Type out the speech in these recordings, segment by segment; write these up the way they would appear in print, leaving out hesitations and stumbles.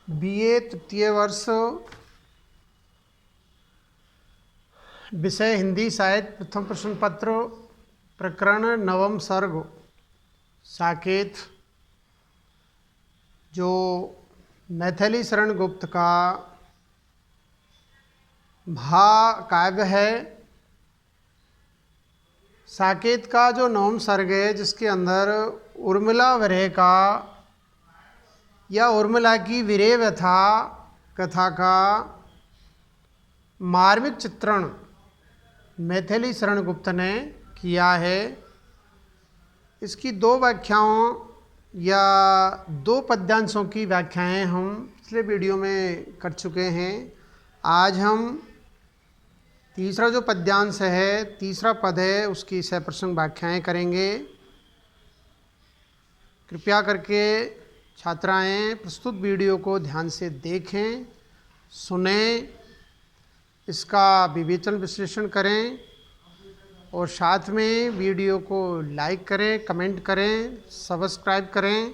BA तृतीय वर्ष, विषय हिंदी साहित्य, प्रथम प्रश्न पत्र, प्रकरण नवम सर्ग साकेत, जो मैथिली शरण गुप्त का महाकाव्य है। साकेत का जो नवम सर्ग है, जिसके अंदर उर्मिला विरह का या उर्मिला की विरह व्यथा कथा का मार्मिक चित्रण मैथिली शरण गुप्त ने किया है। इसकी दो व्याख्याओं या दो पद्यांशों की व्याख्याएं हम पिछले वीडियो में कर चुके हैं। आज हम तीसरा जो पद्यांश है, तीसरा पद है, उसकी सप्रसंग व्याख्याएं करेंगे। कृपया करके छात्राएं प्रस्तुत वीडियो को ध्यान से देखें, सुनें, इसका विवेचन विश्लेषण करें और साथ में वीडियो को लाइक करें, कमेंट करें, सब्सक्राइब करें।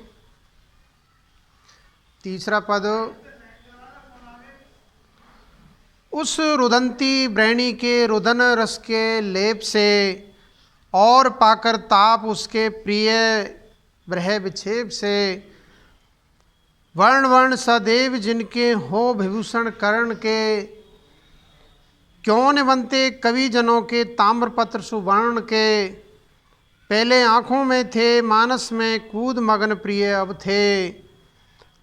तीसरा पद, उस रुदंती ब्रैणी के रुदन रस के लेप से और पाकर ताप उसके प्रिय विरह विक्षेप से, वर्ण वर्ण सदैव जिनके हो विभूषण कर्ण के, क्यों न बनते कवि जनों के ताम्रपत्र सुवर्ण के, पहले आँखों में थे मानस में कूद मगन प्रिय अब थे,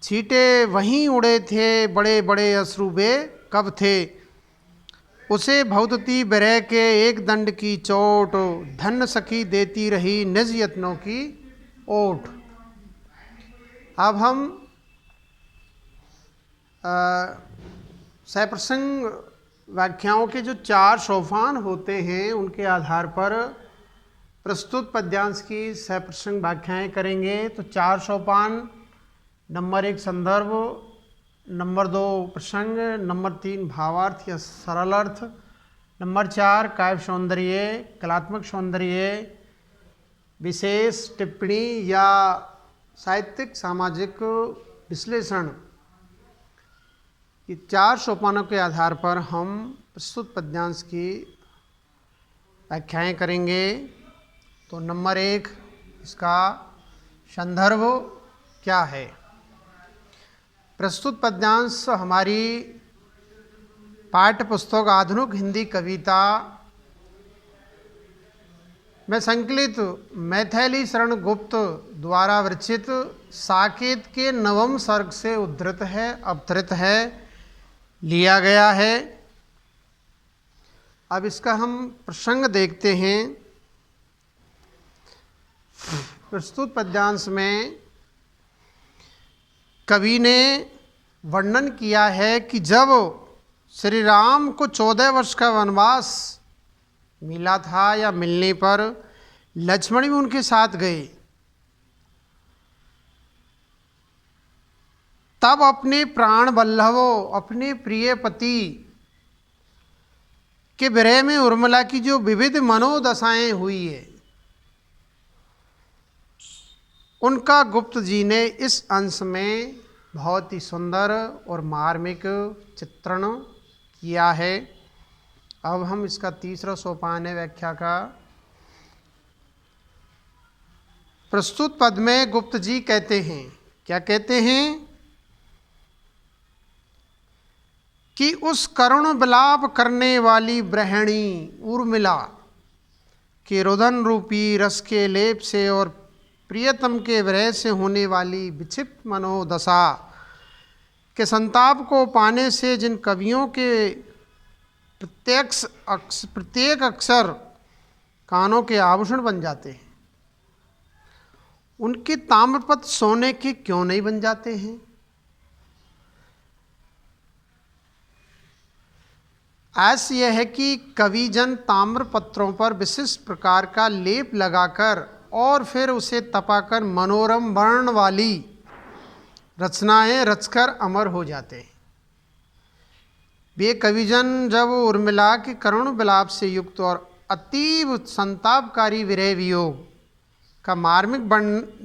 छींटे वहीं उड़े थे बड़े बड़े अश्रुबे कब थे, उसे भौतती विरह के एक दंड की चोट, धन सखी देती रही निज यत्नों की ओट। अब हम सप्रसंग व्याख्याओं के जो चार सोपान होते हैं, उनके आधार पर प्रस्तुत पद्यांश की सप्रसंग व्याख्याएं करेंगे। तो चार सोपान: नंबर 1 संदर्भ, नंबर 2 प्रसंग, नंबर 3 भावार्थ या सरल अर्थ, नंबर 4 काव्य सौंदर्य, कलात्मक सौंदर्य, विशेष टिप्पणी या साहित्यिक सामाजिक विश्लेषण। ये चार सोपानों के आधार पर हम प्रस्तुत पद्यांश की व्याख्याएं करेंगे। तो नंबर 1, इसका संदर्भ क्या है। प्रस्तुत पद्यांश हमारी पाठ्य पुस्तक आधुनिक हिंदी कविता में संकलित मैथिली शरण गुप्त द्वारा विरचित साकेत के नवम सर्ग से उद्धृत है, अवतरित है, लिया गया है। अब इसका हम प्रसंग देखते हैं। प्रस्तुत पद्यांश में कवि ने वर्णन किया है कि जब श्री राम को 14 वर्ष का वनवास मिला था या मिलने पर लक्ष्मण भी उनके साथ गए, तब अपने प्राण वल्लभों, अपने प्रिय पति के विरह में उर्मिला की जो विविध मनोदशाएं हुई है, उनका गुप्त जी ने इस अंश में बहुत ही सुंदर और मार्मिक चित्रण किया है। अब हम इसका तीसरा सोपान है व्याख्या का। प्रस्तुत पद में गुप्त जी कहते हैं, क्या कहते हैं कि उस करुण विलाप करने वाली ब्रह्मणी उर्मिला के रुदन रूपी रस के लेप से और प्रियतम के विरह से होने वाली विक्षिप्त मनोदशा के संताप को पाने से जिन कवियों के प्रत्येक अक्षर कानों के आभूषण बन जाते हैं, उनके ताम्रपत्र सोने के क्यों नहीं बन जाते हैं। ऐसा यह है कि कविजन ताम्रपत्रों पर विशिष्ट प्रकार का लेप लगाकर और फिर उसे तपाकर मनोरम वर्ण वाली रचनाएं रचकर अमर हो जाते हैं। वे कविजन जब उर्मिला के करुण विलाप से युक्त और अतीव संतापकारी विरह वियोग का मार्मिक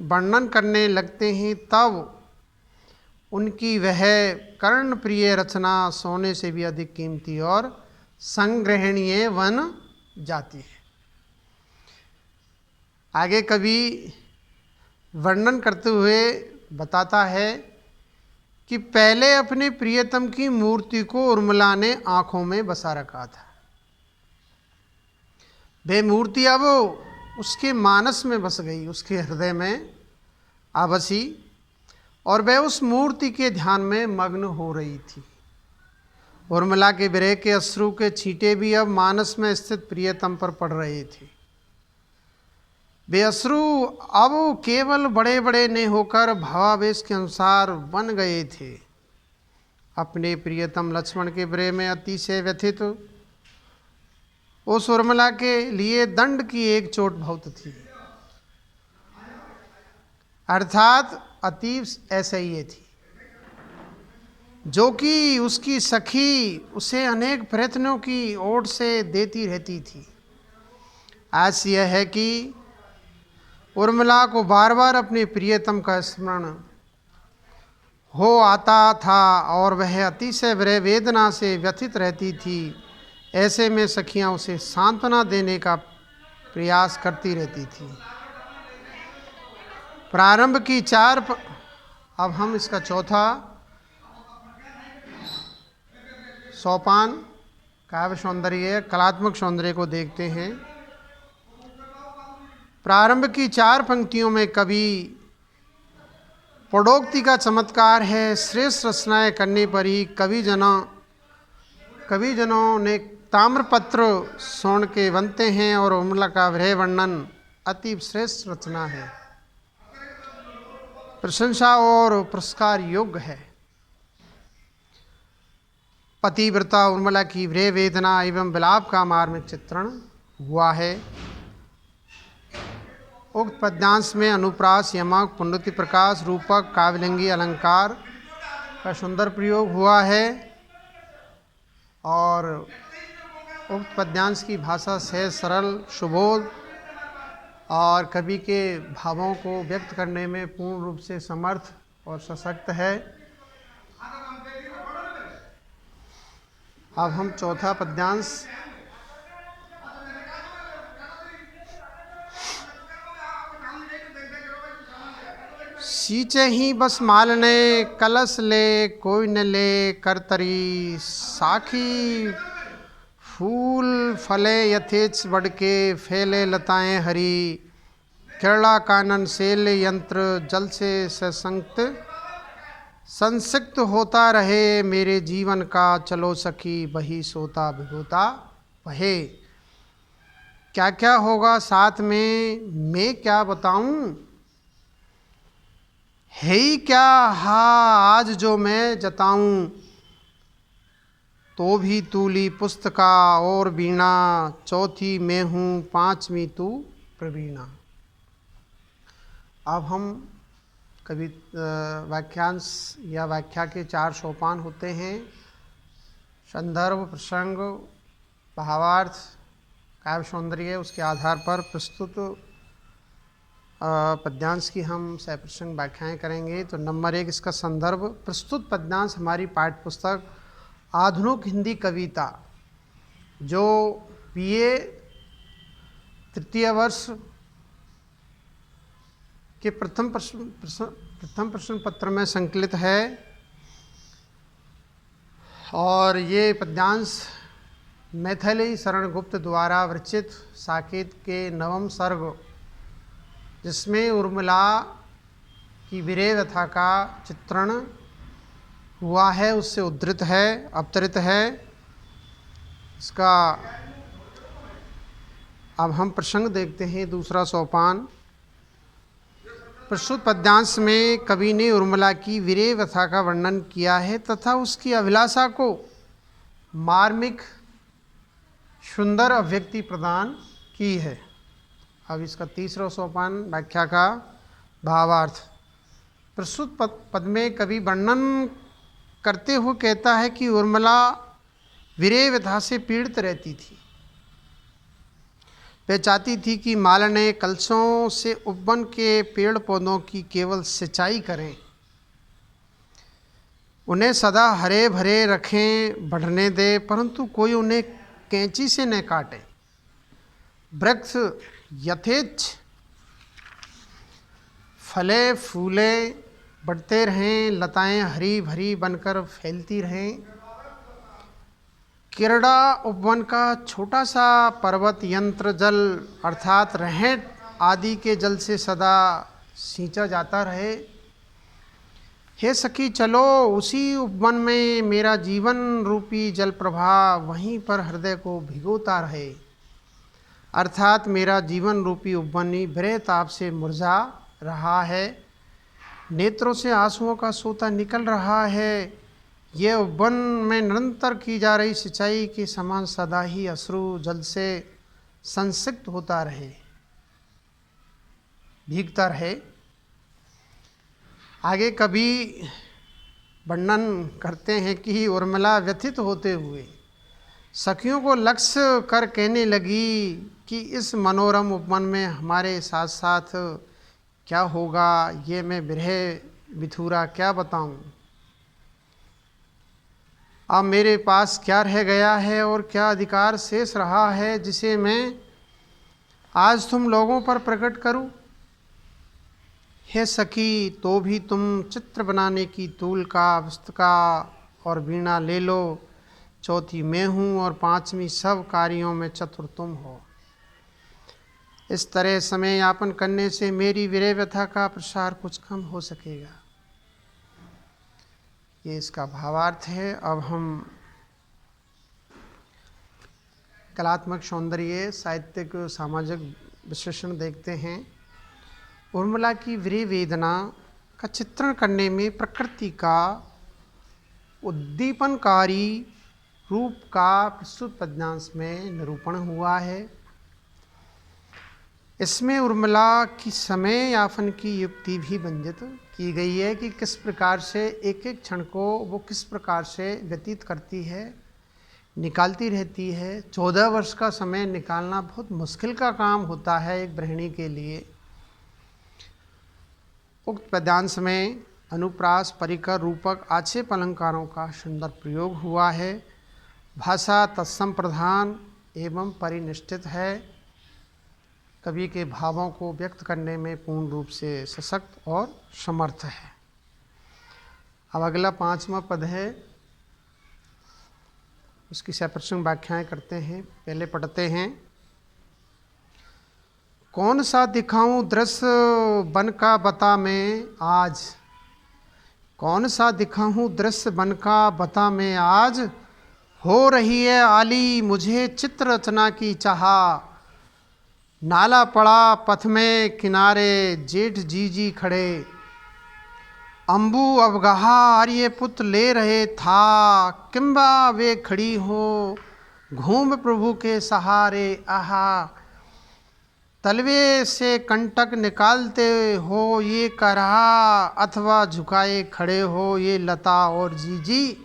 वर्णन करने लगते हैं, तब उनकी वह कर्ण प्रिय रचना सोने से भी अधिक कीमती और संग्रहणीय बन जाती है। आगे कवि वर्णन करते हुए बताता है कि पहले अपने प्रियतम की मूर्ति को उर्मिला ने आंखों में बसा रखा था। वह मूर्ति अब उसके मानस में बस गई, उसके हृदय में आ बसी, और वह उस मूर्ति के ध्यान में मग्न हो रही थी। उर्मिला के विरह के अश्रु के छींटे भी अब मानस में स्थित प्रियतम पर पड़ रहे थे। वे अश्रु अब केवल बड़े बड़े ने होकर भावावेश के अनुसार बन गए थे। अपने प्रियतम लक्ष्मण के विरह में अतिशय व्यथित उस उर्मिला के लिए दंड की एक चोट बहुत थी, अर्थात अतीव असह्य थी, जो कि उसकी सखी उसे अनेक प्रयत्नों की ओर से देती रहती थी। आज यह है कि उर्मिला को बार बार अपने प्रियतम का स्मरण हो आता था और वह अतिशय विरह वेदना से व्यथित रहती थी। ऐसे में सखियां उसे सांत्वना देने का प्रयास करती रहती थी। प्रारंभ की अब हम इसका चौथा सोपान काव्य सौंदर्य, कलात्मक सौंदर्य को देखते हैं। प्रारंभ की 4 पंक्तियों में कवि पौड़ोक्ति का चमत्कार है। श्रेष्ठ रचनाएं करने पर ही कवि जनों ने ताम्रपत्र स्वर्ण के बनते हैं, और उर्मिला का विरह वर्णन अति श्रेष्ठ रचना है, प्रशंसा और पुरस्कार योग्य है। पतिव्रता उर्मिला की विरह वेदना एवं विलाप का मार्मिक चित्रण हुआ है। उक्त पद्यांश में अनुप्रास, यमक, पुनरुक्ति, प्रकाश, रूपक, काव्यलिंगी अलंकार का सुंदर प्रयोग हुआ है, और उक्त पद्यांश की भाषा सहज, सरल, सुबोध और कवि के भावों को व्यक्त करने में पूर्ण रूप से समर्थ और सशक्त है। अब हम चौथा पद्यांश सींचे ही बस मालने कलश ले, कोई न ले करतरी, साखी फूल फले यथेच बढ़ के, फैले लताएं हरी, केरला कानन सेल यंत्र, जल से सशंक्त संसिक्त होता रहे, मेरे जीवन का चलो सखी, बही सोता भिगोता बहे। क्या क्या होगा साथ में मैं क्या बताऊं, है ही क्या हा आज जो मैं जताऊं, तो भी तूली पुस्तका और बीणा, चौथी मैं हूँ पांचवी तू प्रवीणा। अब हम कवि वाक्यांश या व्याख्या के 4 सोपान होते हैं। संदर्भ, प्रसंग, भावार्थ, काव्य सौंदर्य, उसके आधार पर प्रस्तुत पद्यांश की हम सप्रसंग व्याख्याएं करेंगे। तो नंबर 1 इसका संदर्भ। प्रस्तुत पद्यांश हमारी पाठ्यपुस्तक आधुनिक हिंदी कविता, जो BA तृतीय वर्ष के प्रथम प्रश्न पत्र में संकलित है, और ये पद्यांश मैथिली शरण गुप्त द्वारा विरचित साकेत के 9वें सर्ग, जिसमें उर्मिला की विरह व्यथा का चित्रण हुआ है, उससे उद्धृत है, अवतरित है। इसका अब हम प्रसंग देखते हैं। दूसरा सोपान। प्रस्तुत पद्यांश में कवि ने उर्मिला की विरह व्यथा का वर्णन किया है तथा उसकी अभिलाषा को मार्मिक सुंदर अभिव्यक्ति प्रदान की है। अब इसका तीसरा सोपान, व्याख्या का भावार्थ। प्रस्तुत पद में कवि वर्णन करते हुए कहता है कि उर्मिला विरह व्यथा से पीड़ित रहती थी। वह चाहती थी कि मालने कलशों से उपवन के पेड़ पौधों की केवल सिंचाई करें, उन्हें सदा हरे भरे रखें, बढ़ने दे, परंतु कोई उन्हें कैंची से न काटे। वृक्ष यथेच्छ फले फूले बढ़ते रहें, लताएं हरी भरी बनकर फैलती रहें। किरड़ा उपवन का छोटा सा पर्वत यंत्र जल अर्थात रहेंट आदि के जल से सदा सींचा जाता रहे। हे सखी चलो, उसी उपवन में मेरा जीवन रूपी जल प्रवाह वहीं पर हृदय को भिगोता रहे। अर्थात मेरा जीवन रूपी उपवन ही विरह ताप से मुरझा रहा है, नेत्रों से आंसुओं का सोता निकल रहा है। यह उपवन में निरंतर की जा रही सिंचाई के समान सदा ही अश्रु जल से संसिक्त होता रहे, भीगता रहे। आगे कवि वर्णन करते हैं कि उर्मिला व्यथित होते हुए सखियों को लक्ष्य कर कहने लगी कि इस मनोरम उपवन में हमारे साथ साथ क्या होगा, ये मैं विरह विथुरा क्या बताऊं। अब मेरे पास क्या रह गया है और क्या अधिकार शेष रहा है जिसे मैं आज तुम लोगों पर प्रकट करूं। हे सखी, तो भी तुम चित्र बनाने की तूल का, पुस्तिका और वीणा ले लो। चौथी मैं हूँ और पांचवी सब कार्यों में चतुर तुम हो। इस तरह समय यापन करने से मेरी विरह व्यथा का प्रसार कुछ कम हो सकेगा। ये इसका भावार्थ है। अब हम कलात्मक सौंदर्य, साहित्यिक, सामाजिक विश्लेषण देखते हैं। उर्मिला की विरह वेदना का चित्रण करने में प्रकृति का उद्दीपनकारी रूप का प्रस्तुत पद्यांश में निरूपण हुआ है। इसमें उर्मिला की समय यापन की युक्ति भी वर्णित की गई है कि किस प्रकार से एक एक क्षण को वो किस प्रकार से व्यतीत करती है, निकालती रहती है। 14 वर्ष का समय निकालना बहुत मुश्किल का काम होता है एक गृहिणी के लिए। उक्त पद्यांश में अनुप्रास, परिकर, रूपक, आक्षेप अलंकारों का सुंदर प्रयोग हुआ है। भाषा तत्सम प्रधान एवं परिनिष्ठित है। कवि के भावों को व्यक्त करने में पूर्ण रूप से सशक्त और समर्थ है। अब अगला 5वां पद है, उसकी सप्रसंग व्याख्याएं करते हैं। पहले पढ़ते हैं। कौन सा दिखाऊं दृश्य बन का बता मैं आज, कौन सा दिखाऊं दृश्य बन का बता मैं आज। हो रही है आली मुझे चित्र रचना की चाह, नाला पड़ा पथ में किनारे जेठ जीजी खड़े। अम्बु अवगाहा आर्यपुत्र ले रहे था, किंबा वे खड़ी हो घूम प्रभु के सहारे। आहा तलवे से कंटक निकालते हो ये करहा, अथवा झुकाए खड़े हो ये लता और जीजी।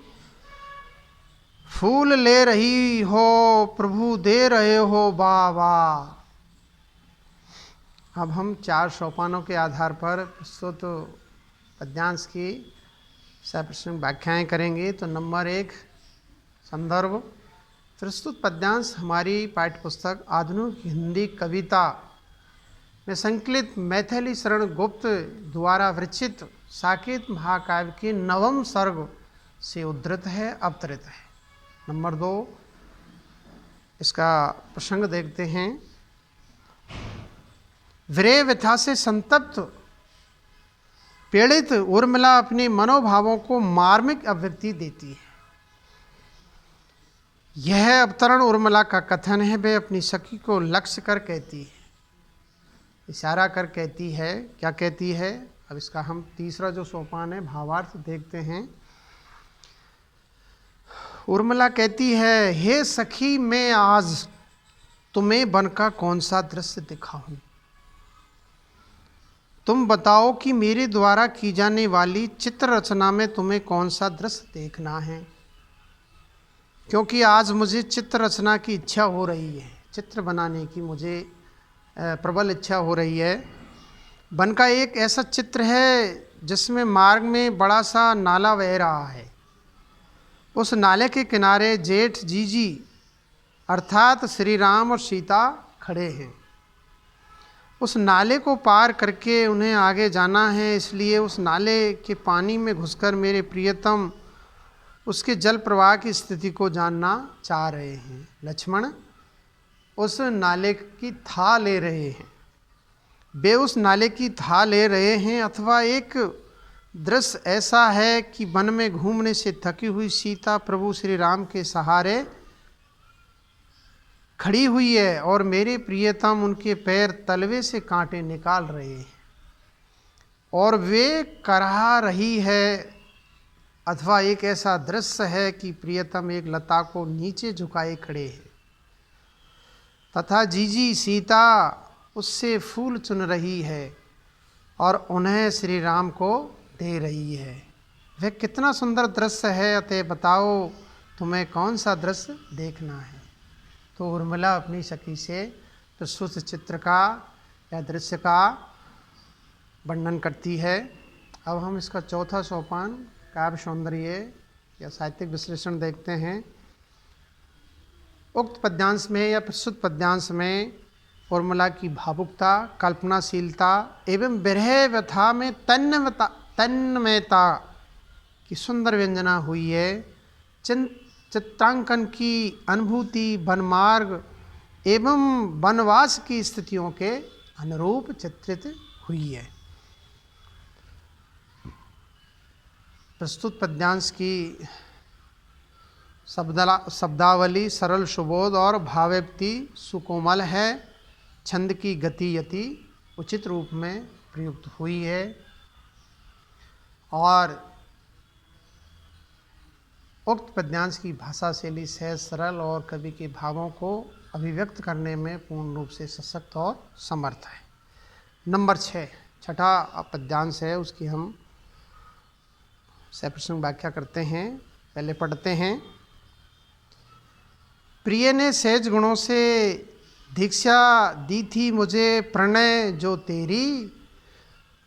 फूल ले रही हो प्रभु दे रहे हो बाबा। अब हम 4 सोपानों के आधार पर प्रस्तुत पद्यांश की सप्रसंग व्याख्याएं करेंगे। तो नंबर 1 संदर्भ। प्रस्तुत पद्यांश हमारी पाठ्यपुस्तक आधुनिक हिंदी कविता में संकलित मैथिली शरण गुप्त द्वारा विरचित साकेत महाकाव्य के 9वें सर्ग से उद्धृत है, अवतरित है। नंबर 2 इसका प्रसंग देखते हैं। विरह व्यथा से संतप्त पीड़ित उर्मिला अपने मनोभावों को मार्मिक अभिव्यक्ति देती है। यह अवतरण उर्मिला का कथन है। वे अपनी सखी को लक्ष्य कर कहती है, इशारा कर कहती है। क्या कहती है? अब इसका हम तीसरा जो सोपान है भावार्थ देखते हैं। उर्मिला कहती है, हे सखी मैं आज तुम्हें बन का कौन सा दृश्य दिखाऊं। तुम बताओ कि मेरे द्वारा की जाने वाली चित्र रचना में तुम्हें कौन सा दृश्य देखना है, क्योंकि आज मुझे चित्र रचना की इच्छा हो रही है, चित्र बनाने की मुझे प्रबल इच्छा हो रही है। वन का एक ऐसा चित्र है जिसमें मार्ग में बड़ा सा नाला बह रहा है, उस नाले के किनारे जेठ जीजी अर्थात श्री राम और सीता खड़े हैं। उस नाले को पार करके उन्हें आगे जाना है, इसलिए उस नाले के पानी में घुसकर मेरे प्रियतम उसके जल प्रवाह की स्थिति को जानना चाह रहे हैं। लक्ष्मण उस नाले की था ले रहे हैं, वे उस नाले की था ले रहे हैं। अथवा एक दृश्य ऐसा है कि वन में घूमने से थकी हुई सीता प्रभु श्री राम के सहारे खड़ी हुई है और मेरे प्रियतम उनके पैर तलवे से कांटे निकाल रहे हैं और वे करहा रही है। अथवा एक ऐसा दृश्य है कि प्रियतम एक लता को नीचे झुकाए खड़े हैं तथा जीजी सीता उससे फूल चुन रही है और उन्हें श्री राम को दे रही है। वह कितना सुंदर दृश्य है, अतः बताओ तुम्हें कौन सा दृश्य देखना है। तो उर्मिला अपनी सखी से प्रस्तुत चित्र का या दृश्य का वर्णन करती है। अब हम इसका चौथा सोपान काव्य सौंदर्य या साहित्यिक विश्लेषण देखते हैं। उक्त पद्यांश में या प्रस्तुत पद्यांश में उर्मिला की भावुकता, कल्पनाशीलता एवं विरह व्यथा में तन्मयता की सुंदर व्यंजना हुई है। चित्रांकन की अनुभूति वनमार्ग एवं वनवास की स्थितियों के अनुरूप चित्रित हुई है। प्रस्तुत पद्यांश की शब्दावली सरल सुबोध और भावव्यक्ति सुकोमल है। छंद की गति यति उचित रूप में प्रयुक्त हुई है और उक्त पद्यांश की भाषा शैली सहज सरल और कवि के भावों को अभिव्यक्त करने में पूर्ण रूप से सशक्त और समर्थ है। नंबर 6 छठा पद्यांश है, उसकी हम सप्रसंग व्याख्या करते हैं। पहले पढ़ते हैं। प्रिय ने सहज गुणों से दीक्षा दी थी मुझे, प्रणय जो तेरी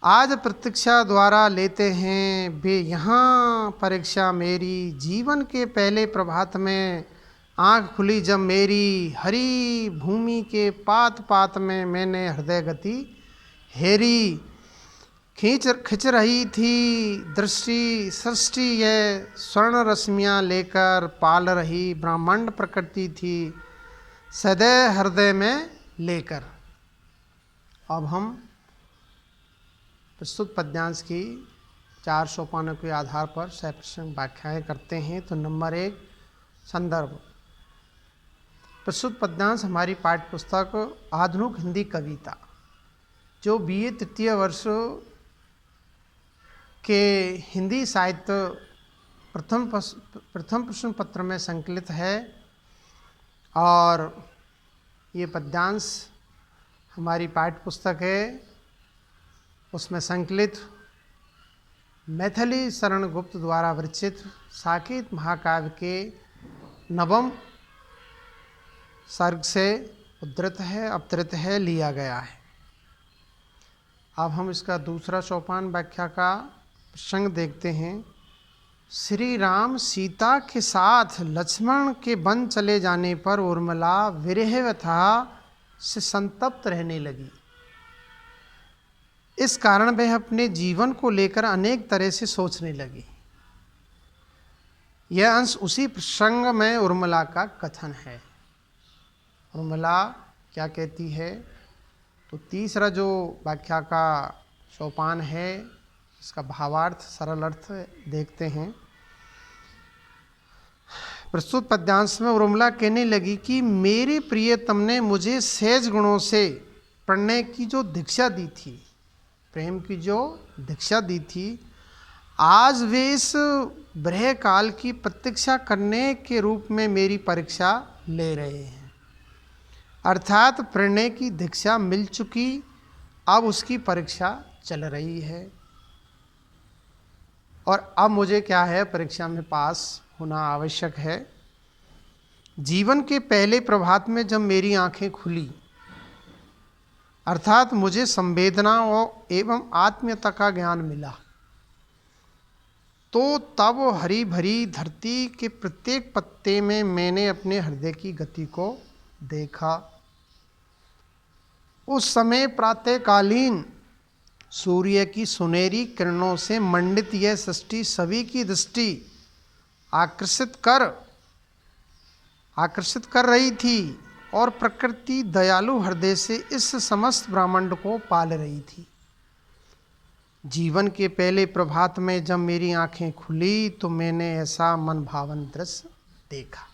आज प्रतीक्षा द्वारा लेते हैं वे यहाँ परीक्षा मेरी। जीवन के पहले प्रभात में आँख खुली जब मेरी, हरी भूमि के पात पात में मैंने हृदय गति हेरी। खिंच रही थी दृष्टि सृष्टि यह स्वर्ण रश्मियाँ लेकर, पाल रही ब्रह्मांड प्रकृति थी सदैव हृदय में लेकर। अब हम प्रस्तुत पद्यांश की 4 सोपानों के आधार पर सप्रसंग व्याख्याएँ करते हैं। तो नंबर 1 संदर्भ। प्रस्तुत पद्यांश हमारी पाठ्य पुस्तक आधुनिक हिंदी कविता जो BA तृतीय वर्ष के हिंदी साहित्य प्रथम प्रश्न पत्र में संकलित है और ये पद्यांश हमारी पाठ्य पुस्तक है। उसमें संकलित मैथिली शरण गुप्त द्वारा विरचित साकेत महाकाव्य के 9वें सर्ग से उद्धृत है, अवतरित है, लिया गया है। अब हम इसका दूसरा सोपान व्याख्या का प्रसंग देखते हैं। श्री राम सीता के साथ लक्ष्मण के वन चले जाने पर उर्मिला विरह व्यथा से संतप्त रहने लगी। इस कारण वह अपने जीवन को लेकर अनेक तरह से सोचने लगी। यह अंश उसी प्रसंग में उर्मिला का कथन है। उर्मिला क्या कहती है? तो तीसरा जो व्याख्या का सोपान है, इसका भावार्थ सरल अर्थ देखते हैं। प्रस्तुत पद्यांश में उर्मिला कहने लगी कि मेरे प्रियतम ने मुझे सहज गुणों से पढ़ने की जो दीक्षा दी थी, प्रेम की जो दीक्षा दी थी, आज वे इस ब्रह काल की प्रतीक्षा करने के रूप में मेरी परीक्षा ले रहे हैं। अर्थात प्रणय की दीक्षा मिल चुकी, अब उसकी परीक्षा चल रही है और अब मुझे क्या है, परीक्षा में पास होना आवश्यक है। जीवन के पहले प्रभात में जब मेरी आंखें खुली, अर्थात मुझे संवेदना एवं आत्मीयता का ज्ञान मिला, तो तब हरी भरी धरती के प्रत्येक पत्ते में मैंने अपने हृदय की गति को देखा। उस समय प्रातःकालीन सूर्य की सुनहरी किरणों से मंडित यह सृष्टि सभी की दृष्टि आकर्षित कर रही थी और प्रकृति दयालु हृदय से इस समस्त ब्रह्मांड को पाल रही थी। जीवन के पहले प्रभात में जब मेरी आंखें खुली तो मैंने ऐसा मन भावन दृश्य देखा।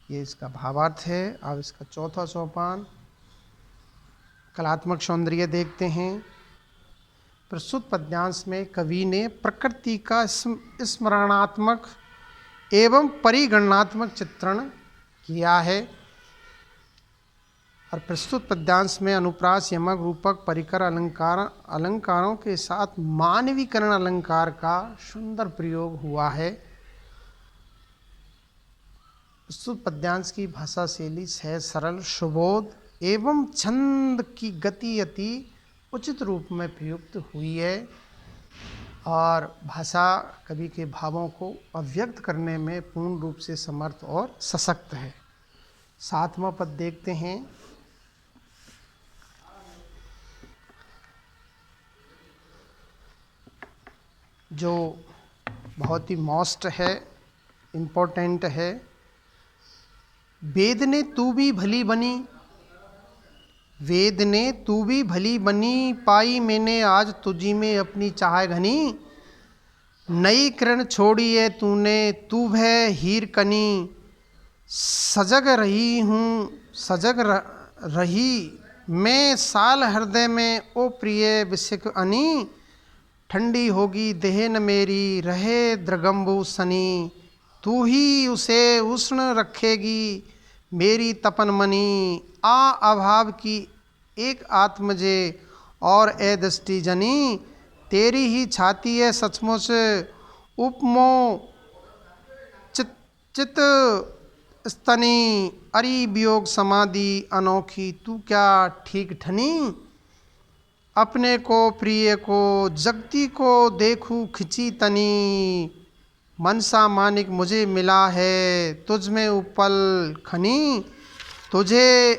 ये इसका भावार्थ है। अब इसका चौथा सोपान कलात्मक सौंदर्य देखते हैं। प्रस्तुत पद्यांश में कवि ने प्रकृति का स्मरणात्मक एवं परिगणनात्मक चित्रण किया है और प्रस्तुत पद्यांश में अनुप्रास, यमक, रूपक, परिकर अलंकारों के साथ मानवीकरण अलंकार का सुंदर प्रयोग हुआ है। प्रस्तुत पद्यांश की भाषा शैली सहज, सरल, सुबोध एवं छंद की गति अति उचित रूप में प्रयुक्त हुई है और भाषा कवि के भावों को अभिव्यक्त करने में पूर्ण रूप से समर्थ और सशक्त है। सातवां पद देखते हैं। जो बहुत ही मोस्ट है, इम्पोर्टेंट है। वेद ने तू भी भली बनी, वेद ने तू भी भली बनी, पाई मैंने आज तुझी में अपनी चाह घनी। नई किरण छोड़ी है तूने, तू भय हीर कनी। सजग रही हूँ सजग रही मैं साल हृदय में, ओ प्रिय विसिक अनी। ठंडी होगी देहन मेरी, रहे द्रगंबु सनी। तू ही उसे उष्ण रखेगी मेरी तपन मनी। आ अभाव की एक आत्मजे और ए दृष्टि जनी। तेरी ही छाती है सचमुच उपमो चित स्तनी। अरि वियोग समाधि अनोखी, तू क्या ठीक ठनी। अपने को प्रिय को जगती को देखूं खिंची तनी। मनसा मानिक मुझे मिला है तुझ में उपल खनी। तुझे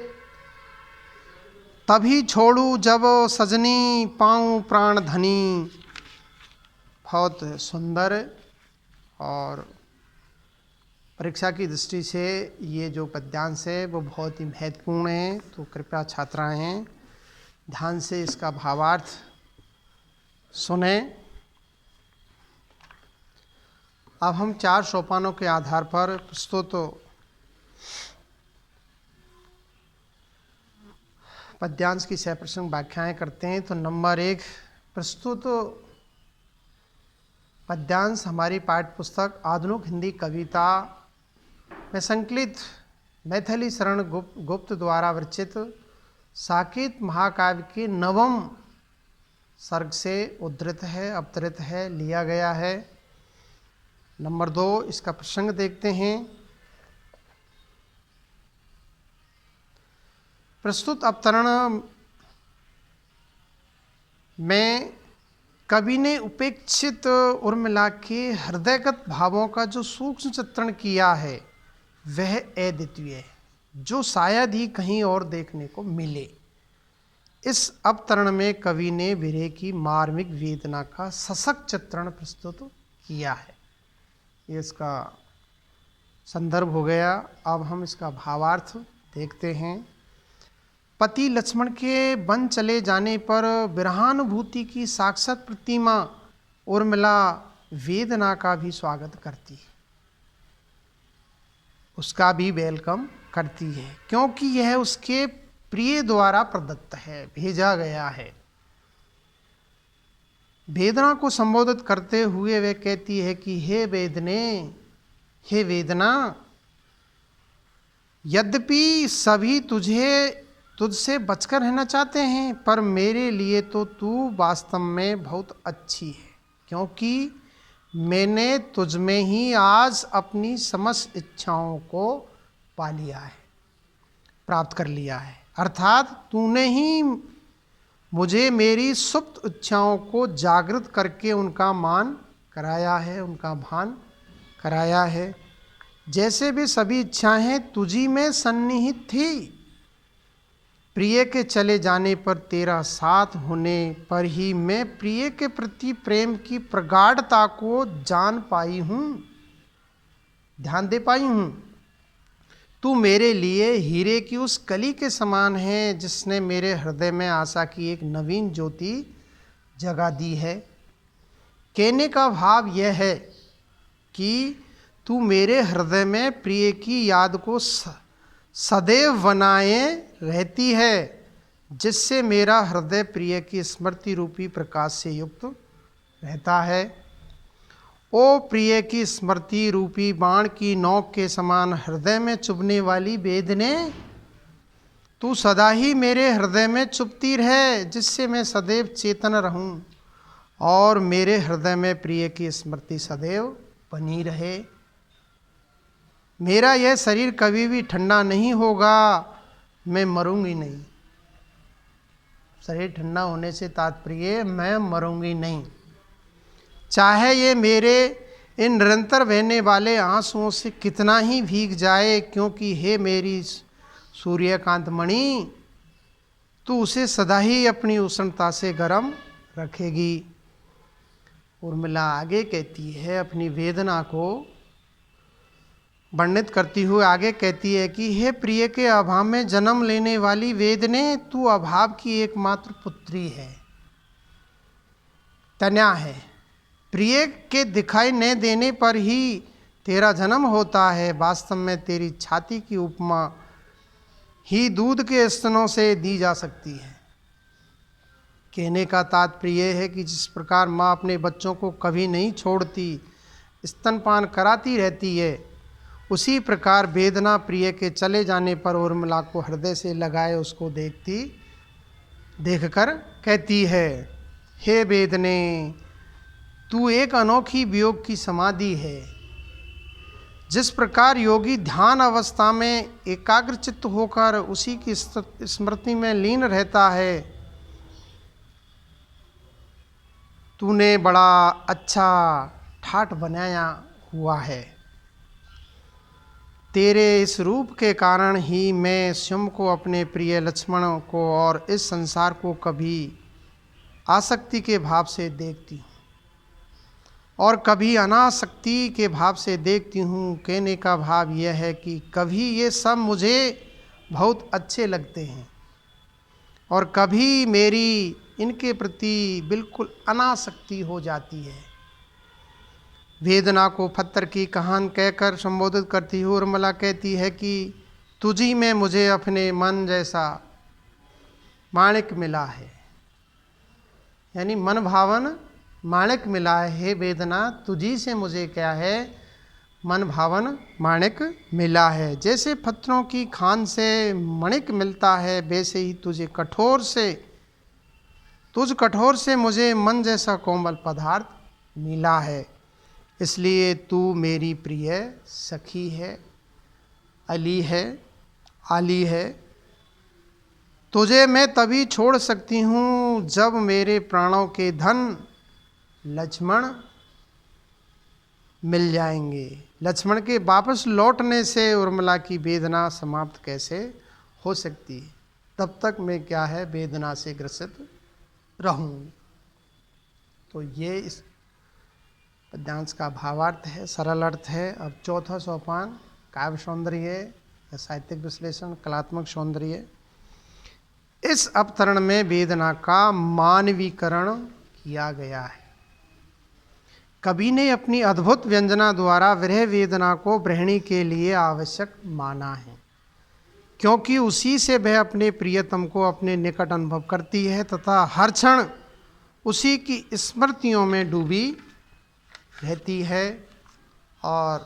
तभी छोड़ू जब सजनी, पाऊँ प्राण धनी। बहुत सुंदर और परीक्षा की दृष्टि से ये जो पद्यांश है वो बहुत ही महत्वपूर्ण है। तो कृपया छात्राएं ध्यान से इसका भावार्थ सुने। अब हम 4 सोपानों के आधार पर प्रस्तुत पद्यांश की सहप्रसंग व्याख्याएं करते हैं। तो नंबर 1, प्रस्तुत पद्यांश हमारी पाठ्य पुस्तक आधुनिक हिंदी कविता में संकलित मैथिली शरण गुप्त द्वारा विरचित साकेत महाकाव्य के 9वें सर्ग से उद्धृत है, अवतरित है, लिया गया है। नंबर 2, इसका प्रसंग देखते हैं। प्रस्तुत अवतरण में कवि ने उपेक्षित उर्मिला के हृदयगत भावों का जो सूक्ष्म चित्रण किया है वह अद्वितीय है, जो शायद ही कहीं और देखने को मिले। इस अवतरण में कवि ने विरह की मार्मिक वेदना का सशक्त चित्रण प्रस्तुत किया है। ये इसका संदर्भ हो गया। अब हम इसका भावार्थ देखते हैं। पति लक्ष्मण के वन चले जाने पर विरहानुभूति की साक्षात प्रतिमा उर्मिला वेदना का भी स्वागत करती है, उसका भी वेलकम करती है, क्योंकि यह उसके प्रिय द्वारा प्रदत्त है, भेजा गया है। वेदना को संबोधित करते हुए वह कहती है कि हे वेदने, हे वेदना, यद्यपि सभी तुझसे बचकर रहना चाहते हैं, पर मेरे लिए तो तू वास्तव में बहुत अच्छी है, क्योंकि मैंने तुझ में ही आज अपनी समस्त इच्छाओं को पा लिया है, प्राप्त कर लिया है। अर्थात तूने ही मुझे मेरी सुप्त इच्छाओं को जागृत करके उनका मान कराया है, उनका भान कराया है। जैसे भी सभी इच्छाएं तुझी में सन्निहित थी, प्रिय के चले जाने पर तेरा साथ होने पर ही मैं प्रिय के प्रति प्रेम की प्रगाढ़ता को जान पाई हूँ, ध्यान दे पाई हूँ। तू मेरे लिए हीरे की उस कली के समान है जिसने मेरे हृदय में आशा की एक नवीन ज्योति जगा दी है। कहने का भाव यह है कि तू मेरे हृदय में प्रिय की याद को सदैव बनाए रहती है, जिससे मेरा हृदय प्रिय की स्मृति रूपी प्रकाश से युक्त रहता है। ओ प्रिय की स्मृति रूपी बाण की नोक के समान हृदय में चुभने वाली वेदने, तू सदा ही मेरे हृदय में चुभती रहे, जिससे मैं सदैव चेतन रहूं और मेरे हृदय में प्रिय की स्मृति सदैव बनी रहे। मेरा यह शरीर कभी भी ठंडा नहीं होगा, मैं मरूंगी नहीं। शरीर ठंडा होने से तात्पर्य मैं मरूंगी नहीं, चाहे ये मेरे इन निरंतर बहने वाले आंसुओं से कितना ही भीग जाए, क्योंकि हे मेरी सूर्यकांत मणि, तू उसे सदा ही अपनी उष्णता से गर्म रखेगी। उर्मिला आगे कहती है, अपनी वेदना को वर्णित करती हुए आगे कहती है कि हे प्रिय के अभाव में जन्म लेने वाली वेदने, तू अभाव की एकमात्र पुत्री है, तन्या है। प्रिय के दिखाई न देने पर ही तेरा जन्म होता है। वास्तव में तेरी छाती की उपमा ही दूध के स्तनों से दी जा सकती है। कहने का तात्पर्य है कि जिस प्रकार माँ अपने बच्चों को कभी नहीं छोड़ती, स्तनपान कराती रहती है, उसी प्रकार वेदना प्रिय के चले जाने पर उर्मिला को हृदय से लगाए उसको देखकर कहती है, हे वेदने, तू एक अनोखी वियोग की समाधि है। जिस प्रकार योगी ध्यान अवस्था में एकाग्रचित्त होकर उसी की स्मृति में लीन रहता है, तूने बड़ा अच्छा ठाठ बनाया हुआ है। तेरे इस रूप के कारण ही मैं स्वयं को, अपने प्रिय लक्ष्मण को और इस संसार को कभी आसक्ति के भाव से देखती हूँ और कभी अनासक्ति के भाव से देखती हूँ। कहने का भाव यह है कि कभी ये सब मुझे बहुत अच्छे लगते हैं और कभी मेरी इनके प्रति बिल्कुल अनासक्ति हो जाती है। वेदना को पत्थर की कहान कहकर संबोधित करती हुई उर्मिला कहती है कि तुझी में मुझे अपने मन जैसा माणिक मिला है, यानी मन भावन माणिक मिला है। हे वेदना, तुझी से मुझे क्या है, मन भावन माणिक मिला है। जैसे पत्थरों की खान से मणिक मिलता है, वैसे ही तुझ कठोर से मुझे मन जैसा कोमल पदार्थ मिला है। इसलिए तू मेरी प्रिय सखी है, अली है, आली है। तुझे मैं तभी छोड़ सकती हूँ जब मेरे प्राणों के धन लक्ष्मण मिल जाएंगे। लक्ष्मण के वापस लौटने से उर्मिला की वेदना समाप्त कैसे हो सकती है? तब तक मैं क्या है, वेदना से ग्रसित रहूँ। तो ये इस पद्यांश का भावार्थ है, सरल अर्थ है। अब चौथा सोपान काव्य सौंदर्य या साहित्यिक विश्लेषण, कलात्मक सौंदर्य। इस अवतरण में वेदना का मानवीकरण किया गया है। कवि ने अपनी अद्भुत व्यंजना द्वारा विरह वेदना को गृहिणी के लिए आवश्यक माना है, क्योंकि उसी से वह अपने प्रियतम को अपने निकट अनुभव करती है तथा हर क्षण उसी की स्मृतियों में डूबी रहती है। और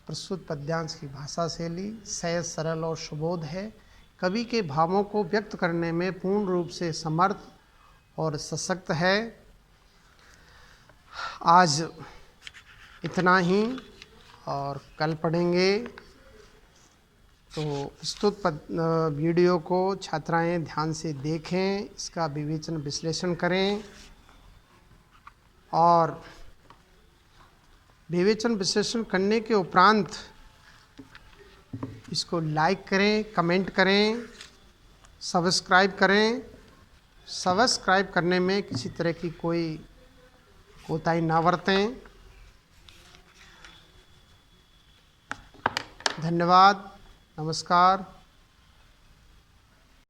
प्रस्तुत पद्यांश की भाषा शैली सहज, सरल और सुबोध है। कवि के भावों को व्यक्त करने में पूर्ण रूप से समर्थ और सशक्त है। आज इतना ही, और कल पढ़ेंगे। तो प्रस्तुत वीडियो को छात्राएं ध्यान से देखें, इसका विवेचन विश्लेषण करें और विवेचन विश्लेषण करने के उपरांत इसको लाइक करें, कमेंट करें, सब्सक्राइब करें। सब्सक्राइब करने में किसी तरह की कोई कोताही ना बरतें। धन्यवाद, नमस्कार।